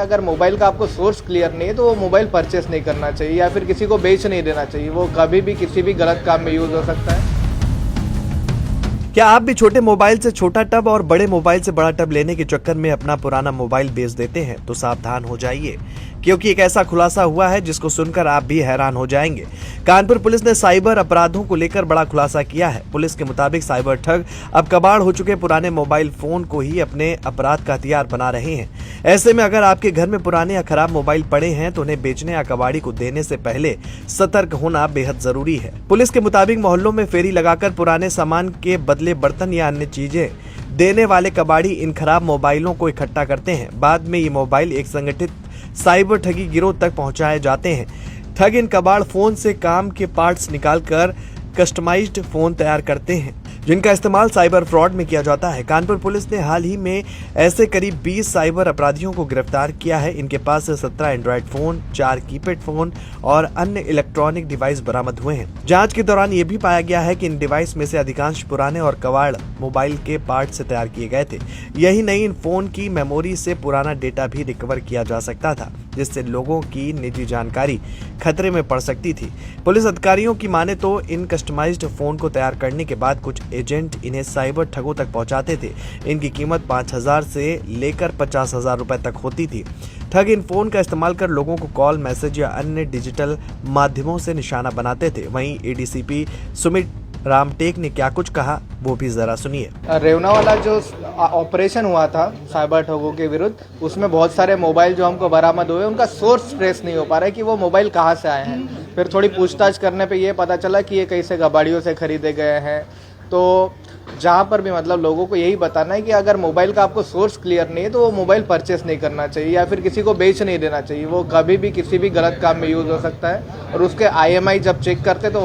अगर मोबाइल का आपको सोर्स क्लियर नहीं है तो वो मोबाइल परचेस नहीं करना चाहिए या फिर किसी को बेच नहीं देना चाहिए। वो कभी भी किसी भी गलत काम में यूज़ हो सकता है। क्या आप भी छोटे मोबाइल से छोटा टब और बड़े मोबाइल से बड़ा टब लेने के चक्कर में अपना पुराना मोबाइल बेच देते हैं? तो सावधान हो जाइए, क्योंकि एक ऐसा खुलासा हुआ है जिसको सुनकर आप भी हैरान हो जाएंगे। कानपुर पुलिस ने साइबर अपराधों को लेकर बड़ा खुलासा किया है। पुलिस के मुताबिक साइबर ठग अब कबाड़ हो चुके पुराने मोबाइल फोन को ही अपने अपराध का हथियार बना रहे हैं। ऐसे में अगर आपके घर में पुराने या खराब मोबाइल पड़े हैं तो उन्हें बेचने या कबाड़ी को देने से पहले सतर्क होना बेहद जरूरी है। पुलिस के मुताबिक मोहल्लों में फेरी लगाकर पुराने सामान के बदले बर्तन या अन्य चीजें देने वाले कबाड़ी इन खराब मोबाइलों को इकट्ठा करते हैं। बाद में ये मोबाइल एक संगठित साइबर ठगी गिरोह तक पहुंचाए जाते हैं। ठग इन कबाड़ फोन से काम के पार्ट्स निकालकर कस्टमाइज्ड फोन तैयार करते हैं, जिनका इस्तेमाल साइबर फ्रॉड में किया जाता है। कानपुर पुलिस ने हाल ही में ऐसे करीब 20 साइबर अपराधियों को गिरफ्तार किया है। इनके पास से 17 एंड्रॉयड फोन, 4 कीपैड फोन और अन्य इलेक्ट्रॉनिक डिवाइस बरामद हुए हैं। जांच के दौरान ये भी पाया गया है कि इन डिवाइस में से अधिकांश पुराने और कबाड़ मोबाइल के पार्ट से तैयार किए गए थे। यही नहीं, इन फोन की मेमोरी से पुराना डेटा भी रिकवर किया जा सकता था, जिससे लोगों की निजी जानकारी खतरे में पड़ सकती थी। पुलिस अधिकारियों की माने तो इन कस्टमाइज्ड फोन को तैयार करने के बाद कुछ एजेंट इन्हें साइबर ठगों तक पहुंचाते थे। इनकी कीमत 5,000 से लेकर 50,000 रुपए तक होती थी। ठग इन फोन का इस्तेमाल कर लोगों को कॉल, मैसेज या अन्य डिजिटल माध्यमों से निशाना बनाते थे। वहीं एडीसीपी सुमित रामटेक ने क्या कुछ कहा, वो भी जरा सुनिए। रेवना वाला जो ऑपरेशन हुआ था साइबर ठगों के विरुद्ध, उसमें बहुत सारे मोबाइल जो हमको बरामद हुए, उनका सोर्स ट्रेस नहीं हो पा रहा है कि वो मोबाइल कहाँ से आए हैं। फिर थोड़ी पूछताछ करने पे ये पता चला कि ये कहीं से कबाड़ियों से खरीदे गए हैं। तो जहाँ पर भी मतलब लोगों को यही बताना है कि अगर मोबाइल का आपको सोर्स क्लियर नहीं है तो वो मोबाइल परचेस नहीं करना चाहिए या फिर किसी को बेच नहीं देना चाहिए। वो कभी भी किसी भी गलत काम में यूज़ हो सकता है। और उसके IMI जब चेक करते तो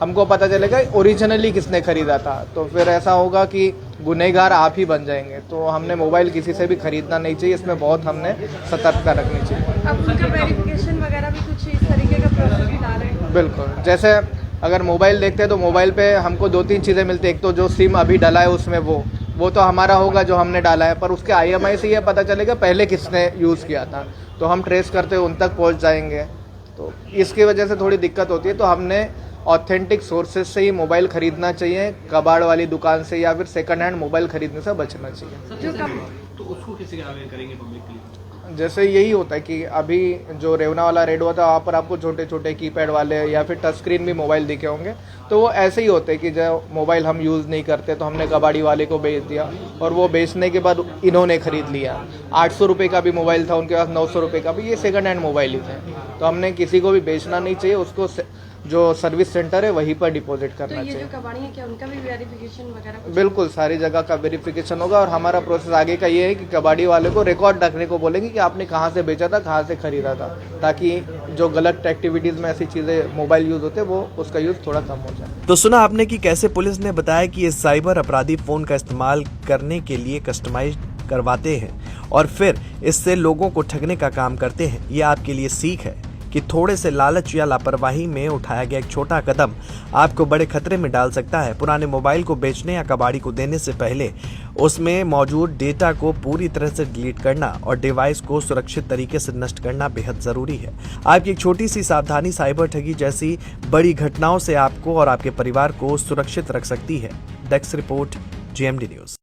हमको पता चलेगा ओरिजिनली किसने खरीदा था, तो फिर ऐसा होगा कि गुनहगार आप ही बन जाएंगे। तो हमने मोबाइल किसी से भी खरीदना नहीं चाहिए, इसमें बहुत हमने सतर्कता रखनी चाहिए। अब उनका वेरिफिकेशन वगैरह भी कुछ इस तरीके का प्रोसेस भी डाल रहे हैं? बिल्कुल, जैसे अगर मोबाइल देखते हैं तो मोबाइल पे हमको 2-3 चीज़ें मिलती है। एक तो जो सिम अभी डाला है उसमें वो तो हमारा होगा जो हमने डाला है, पर उसके IMI से ये पता चलेगा पहले किसने यूज़ किया था, तो हम ट्रेस करते उन तक पहुँच जाएंगे। तो इसकी वजह से थोड़ी दिक्कत होती है। तो हमने ऑथेंटिक सोर्सेज से ही मोबाइल खरीदना चाहिए, कबाड़ वाली दुकान से या फिर सेकंड हैंड मोबाइल खरीदने से बचना चाहिए। तो उसको कैसे अवेयर करेंगे पब्लिक के लिए? जैसे यही होता है कि अभी जो रेवना वाला रेड हुआ था, वहाँ पर आपको छोटे छोटे कीपैड वाले या फिर टच स्क्रीन भी मोबाइल दिखे होंगे। तो वो ऐसे ही होते हैं कि जो मोबाइल हम यूज़ नहीं करते तो हमने कबाड़ी वाले को बेच दिया और वो बेचने के बाद इन्होंने खरीद लिया। 800 रुपये का भी मोबाइल था उनके पास, 900 रुपये का भी, ये सेकंड हैंड मोबाइल ही थे। तो हमने किसी को भी बेचना नहीं चाहिए, उसको जो सर्विस सेंटर है वहीं पर डिपॉजिट करना चाहिए। तो ये जो कबाड़ी है क्या उनका भी वेरिफिकेशन वगैरह? बिल्कुल, सारी जगह का वेरिफिकेशन होगा। और हमारा प्रोसेस आगे का ये है कि कबाड़ी वाले को रिकॉर्ड रखने को बोलेंगे कि आपने कहाँ से बेचा था, कहाँ से खरीदा था, ताकि जो गलत एक्टिविटीज़ में ऐसी चीज़ें मोबाइल यूज़ होते हैं वो उसका यूज़ थोड़ा कम हो जाए। तो सुना आपने कि कैसे पुलिस ने बताया कि ये साइबर अपराधी फोन का इस्तेमाल करने के लिए कस्टमाइज करवाते हैं और फिर इससे लोगों को ठगने का काम करते हैं। ये आपके लिए सीख है कि थोड़े से लालच या लापरवाही में उठाया गया एक छोटा कदम आपको बड़े खतरे में डाल सकता है। पुराने मोबाइल को बेचने या कबाड़ी को देने से पहले उसमें मौजूद डेटा को पूरी तरह से डिलीट करना और डिवाइस को सुरक्षित तरीके से नष्ट करना बेहद जरूरी है। आपकी एक छोटी सी सावधानी साइबर ठगी जैसी बड़ी घटनाओं से आपको और आपके परिवार को सुरक्षित रख सकती है। Desk report, GMD news.